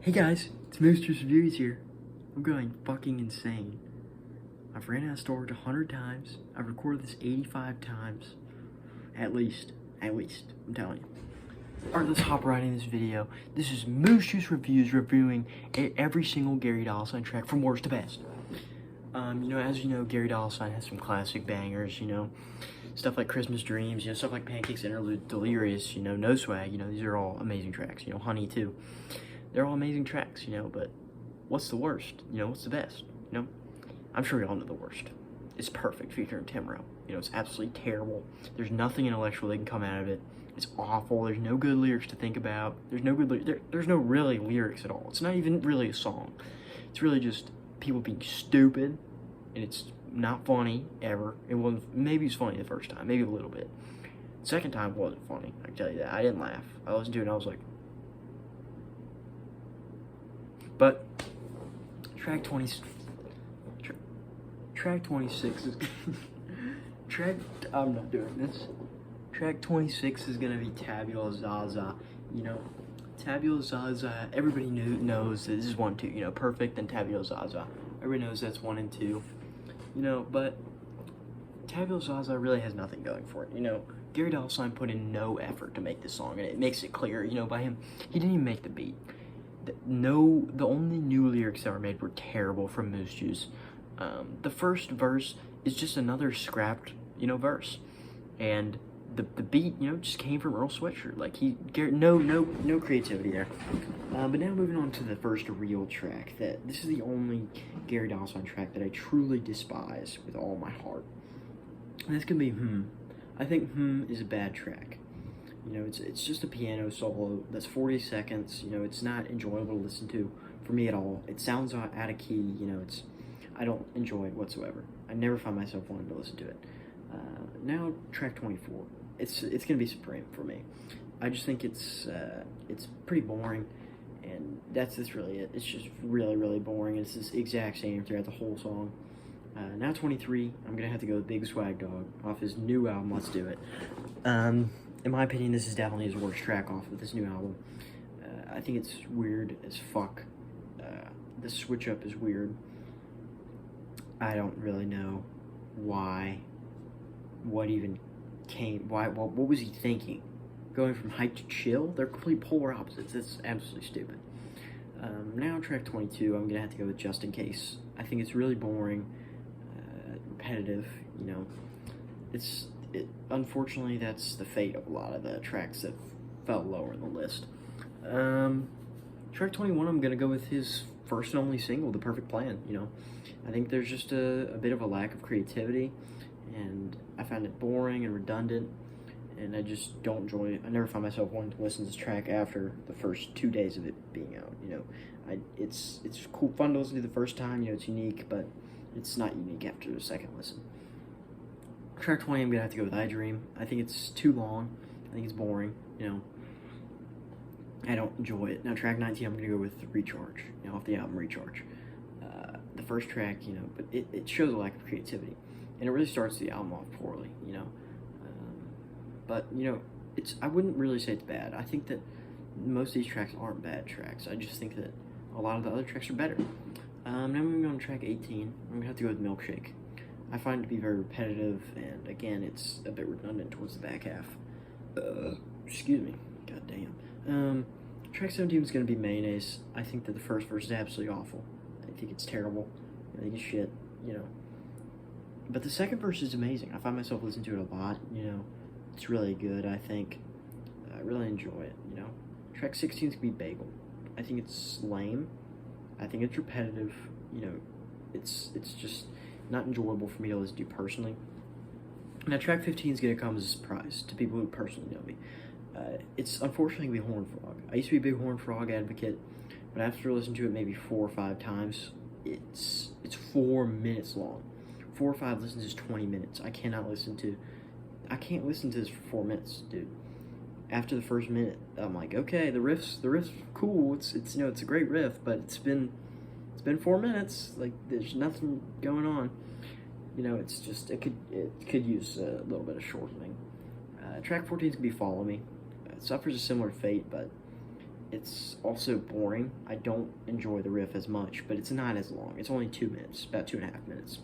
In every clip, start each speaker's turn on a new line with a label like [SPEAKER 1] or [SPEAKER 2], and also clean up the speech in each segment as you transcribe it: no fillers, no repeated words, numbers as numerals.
[SPEAKER 1] Hey guys, it's Mooster's Reviews here. I'm going fucking insane. I've ran out of storage 100 times. I've recorded this 85 times. At least, I'm telling you. Alright, let's hop right in this video. This is Mooster's Reviews reviewing every single Garry track from worst to best. As you know, Garry has some classic bangers, stuff like Christmas Dreams, stuff like Pancakes Interlude, Delirious, No Swag, these are all amazing tracks, Honey too. They're all amazing tracks, but what's the worst? What's the best? I'm sure y'all know the worst. It's Perfect featuring Timro. It's absolutely terrible. There's nothing intellectual that can come out of it. It's awful. There's no good lyrics to think about. There's no good there's no really lyrics at all. It's not even really a song. It's really just people being stupid, and it's not funny ever. It wasn't. Maybe it's funny the first time, maybe a little bit. Second time wasn't funny. I can tell you that. I didn't laugh. I listened to it and I was like. But track 26 is I'm not doing this. Track 26 is gonna be Tabula Zaza. Tabula Zaza. Everybody knows that this is 1 2. Perfect and Tabula Zaza. Everybody knows that's 1 and 2. But Tabula Zaza really has nothing going for it. Garry put in no effort to make this song, and it makes it clear. By him, he didn't even make the beat. The only new lyrics that were made were terrible from Moose Juice. The first verse is just another scrapped, verse, and the beat, just came from Earl Sweatshirt. Like no creativity there. But now moving on to the first real track. This is the only Garry track that I truly despise with all my heart. And this can be I think is a bad track. It's just a piano solo that's 40 seconds. It's not enjoyable to listen to for me at all. It sounds out of key. I don't enjoy it whatsoever. I never find myself wanting to listen to it. Now track 24. It's gonna be supreme for me. I just think it's pretty boring, and that's really it. It's just really boring. It's this exact same throughout the whole song. Now 23. I'm gonna have to go with Big Swag Dog off his new album. Let's Do It. In my opinion, this is definitely his worst track off of this new album. I think it's weird as fuck. The switch up is weird. I don't really know why. What was he thinking? Going from hype to chill? They're complete polar opposites. It's absolutely stupid. Now track 22, I'm gonna have to go with Just In Case. I think it's really boring, repetitive. Unfortunately, that's the fate of a lot of the tracks that fell lower in the list. Track 21, I'm gonna go with his first and only single, The Perfect Plan. I think there's just a bit of a lack of creativity, and I found it boring and redundant, and I just don't enjoy it. I never found myself wanting to listen to this track after the first 2 days of it being out. It's cool, fun to listen to the first time. It's unique, but it's not unique after the second listen. Track 20, I'm gonna have to go with I Dream. I think it's too long. I think it's boring. I don't enjoy it. Now track 19, I'm gonna go with Recharge. Off the album Recharge. The first track, but it shows a lack of creativity, and it really starts the album off poorly. But I wouldn't really say it's bad. I think that most of these tracks aren't bad tracks. I just think that a lot of the other tracks are better. Now moving on to track 18, I'm gonna have to go with Milkshake. I find it to be very repetitive, and again, it's a bit redundant towards the back half. Excuse me. God damn. Track 17 is going to be Mayonnaise. I think that the first verse is absolutely awful. I think it's terrible. I think it's shit, But the second verse is amazing. I find myself listening to it a lot, It's really good, I think. I really enjoy it, Track 16 is going to be Bagel. I think it's lame. I think it's repetitive, It's just not enjoyable for me to listen to personally. Now, track 15 is going to come as a surprise to people who personally know me. It's unfortunately going to be Horn Frog. I used to be a big Horn Frog advocate, but after listening to it maybe 4 or 5 times, it's 4 minutes long. 4 or 5 listens is 20 minutes. I can't listen to this for 4 minutes, dude. After the first minute, I'm like, okay, the riff's cool. It's a great riff, but it's been 4 minutes. Like, there's nothing going on. It's just it could use a little bit of shortening. Track 14 is gonna be Follow Me. It suffers a similar fate, but It's also boring. I don't enjoy the riff as much, but it's not as long. It's only 2 minutes, about 2.5 minutes.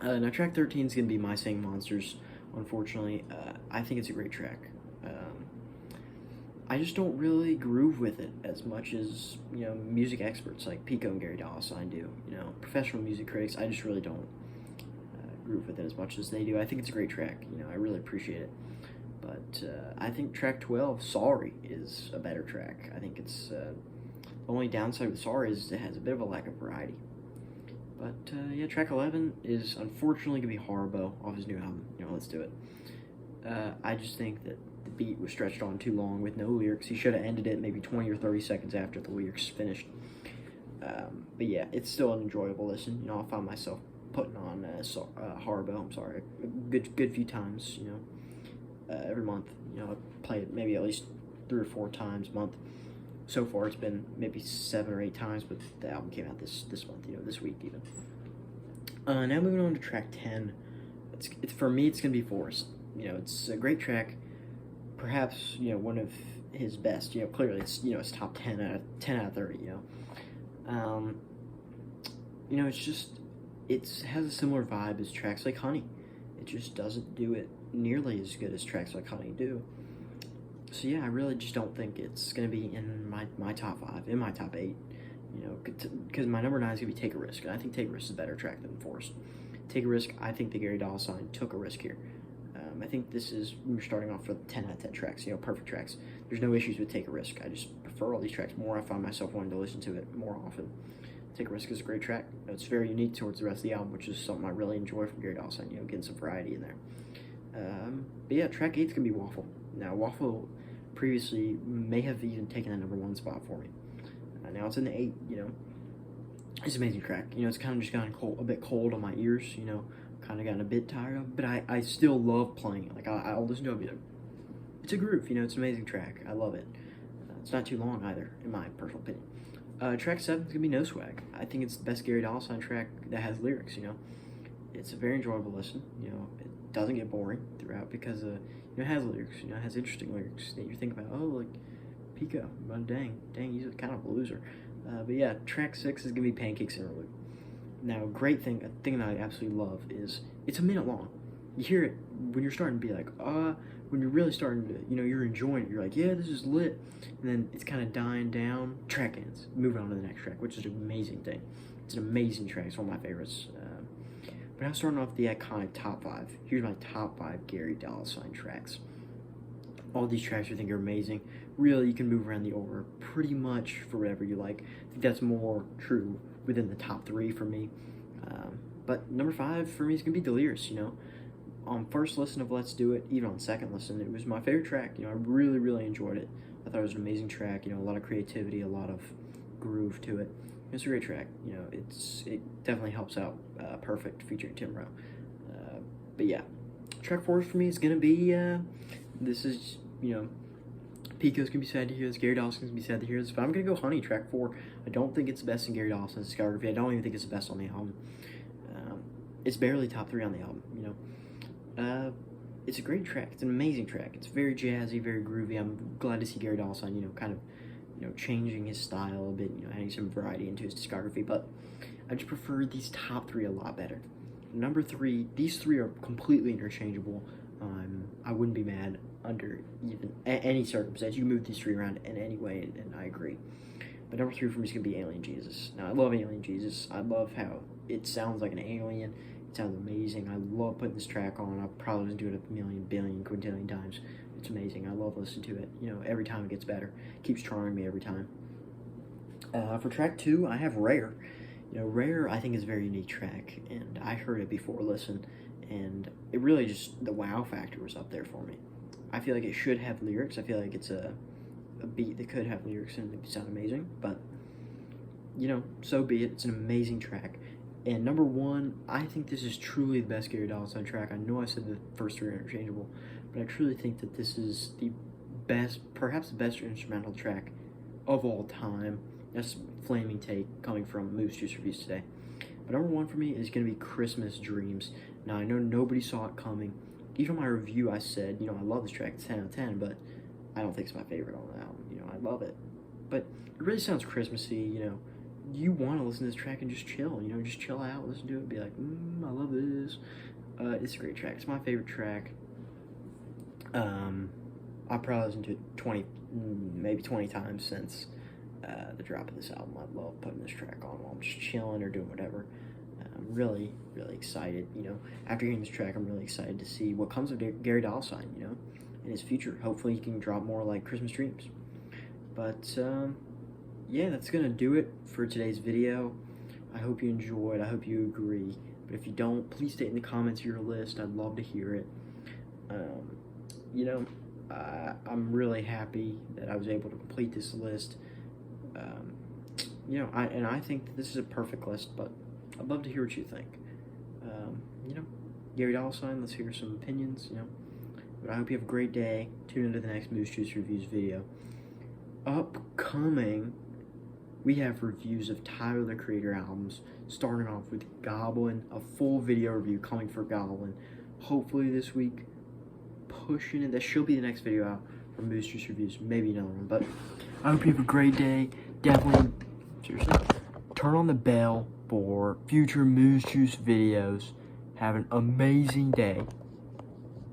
[SPEAKER 1] Now track 13 is going to be My Singing Monsters. Unfortunately, I think it's a great track. I just don't really groove with it as much as, music experts like Pico and Garry do. Professional music critics, I just really don't groove with it as much as they do. I think it's a great track. I really appreciate it. But I think track 12, Sorry, is a better track. I think it's the only downside with Sorry is it has a bit of a lack of variety. But yeah, track 11 is unfortunately going to be Harbo off his new album. Let's do it. I just think that the beat was stretched on too long with no lyrics. He should have ended it maybe 20 or 30 seconds after the lyrics finished. But yeah, it's still an enjoyable listen. I find myself putting on Harbo, a good few times, every month. I play it maybe at least 3 or 4 times a month. So far, it's been maybe 7 or 8 times, but the album came out this month, this week even. Now moving on to track 10. It's for me, it's gonna be Forest. It's a great track. Perhaps one of his best. Clearly it's top 10 out of 30. It has a similar vibe as tracks like Honey. It just doesn't do it nearly as good as tracks like Honey do. So yeah, I really just don't think it's gonna be in my top 5, in my top 8. Because my number 9 is gonna be Take a Risk, and I think Take a Risk is a better track than Forest. Take a Risk, I think the Garry took a risk here. I think this is, we're starting off with 10 out of 10 tracks, perfect tracks. There's no issues with Take a Risk. I just prefer all these tracks more. I find myself wanting to listen to it more often. Take a Risk is a great track. It's very unique towards the rest of the album, which is something I really enjoy from Garry, getting some variety in there. But yeah, track 8 is going to be Waffle. Now, Waffle previously may have even taken that number 1 spot for me. Now it's in the 8, It's an amazing track. It's kind of just gotten a bit cold on my ears, kind of gotten a bit tired of, but I still love playing it. Like, I'll listen to it and be like, it's a groove, it's an amazing track. I love it. It's not too long either, in my personal opinion. Track 7 is going to be No Swag. I think it's the best Garry track that has lyrics, It's a very enjoyable listen, It doesn't get boring throughout because, it has lyrics, it has interesting lyrics that you think about, Pico, but dang, he's kind of a loser. But yeah, track 6 is going to be Pancakes Interlude. Now, a thing that I absolutely love is it's a minute long. You hear it when you're starting to be like, when you're really starting to, you're enjoying it. You're like, yeah, this is lit. And then it's kind of dying down. Track ends. Moving on to the next track, which is an amazing thing. It's an amazing track. It's one of my favorites. But now starting off the iconic top 5. Here's my top 5 Garry tracks. All these tracks I think are amazing. Really, you can move around the order pretty much for whatever you like. I think that's more true within the top 3 for me. But number 5 for me is going to be Delirious, On first listen of Let's Do It, even on second listen, it was my favorite track. I really, really enjoyed it. I thought it was an amazing track, a lot of creativity, a lot of groove to it. It's a great track, it definitely helps out Perfect featuring Tim Rowe. But yeah, track 4 for me is going to be, this is, Pico's gonna be sad to hear this. Garry Dawson's gonna be sad to hear this. But I'm gonna go Honey, track 4. I don't think it's the best in Garry Dawson's discography. I don't even think it's the best on the album. It's barely top 3 on the album. It's a great track. It's an amazing track. It's very jazzy, very groovy. I'm glad to see Garry Dawson, kind of, changing his style a bit. Adding some variety into his discography. But I just prefer these top 3 a lot better. Number 3, these 3 are completely interchangeable. I wouldn't be mad under even any circumstance. You can move these 3 around in any way, and I agree. But number 3 for me is going to be Alien Jesus. Now, I love Alien Jesus. I love how it sounds like an alien. It sounds amazing. I love putting this track on. I'll probably listen to it a million, billion, quintillion times. It's amazing. I love listening to it. Every time it gets better. It keeps charming me every time. For track 2, I have Rare. Rare, I think, is a very unique track, and I heard it before listen, and it really just, the wow factor was up there for me. I feel like it should have lyrics. I feel like it's a beat that could have lyrics and it would sound amazing, but, so be it. It's an amazing track. And number 1, I think this is truly the best Garry track. I know I said the first 3 are interchangeable, but I truly think that this is the best, perhaps the best instrumental track of all time. That's flaming take coming from Moose Juice Reviews today. But number 1 for me is going to be Christmas Dreams. Now, I know nobody saw it coming. Even my review, I said, I love this track, it's 10 out of 10, but I don't think it's my favorite on the album. You know, I love it, but it really sounds Christmassy. You know, you want to listen to this track and just chill. You know, just chill out, listen to it, be like, I love this. It's a great track. It's my favorite track. I probably listened to it maybe 20 times since the drop of this album. I love putting this track on while I'm just chilling or doing whatever. I'm really, really excited. You know, after hearing this track, I'm really excited to see what comes of Garry Sign, you know, in his future. Hopefully he can drop more like Christmas Dreams. But, yeah, that's going to do it for today's video. I hope you enjoyed. I hope you agree. But if you don't, please state in the comments your list. I'd love to hear it. You know, I'm really happy that I was able to complete this list. You know, I think that this is a perfect list, but I'd love to hear what you think. You know, Garry Sign, let's hear some opinions, you know. But I hope you have a great day. Tune into the next Moose Juice Reviews video. Upcoming, we have reviews of Tyler, the Creator albums, starting off with Goblin, a full video review coming for Goblin. Hopefully this week, pushing it. That should be the next video out from Moose Juice Reviews, maybe another one. But I hope you have a great day. Definitely, seriously, turn on the bell for future Moose Juice videos. Have an amazing day.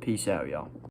[SPEAKER 1] Peace out, y'all.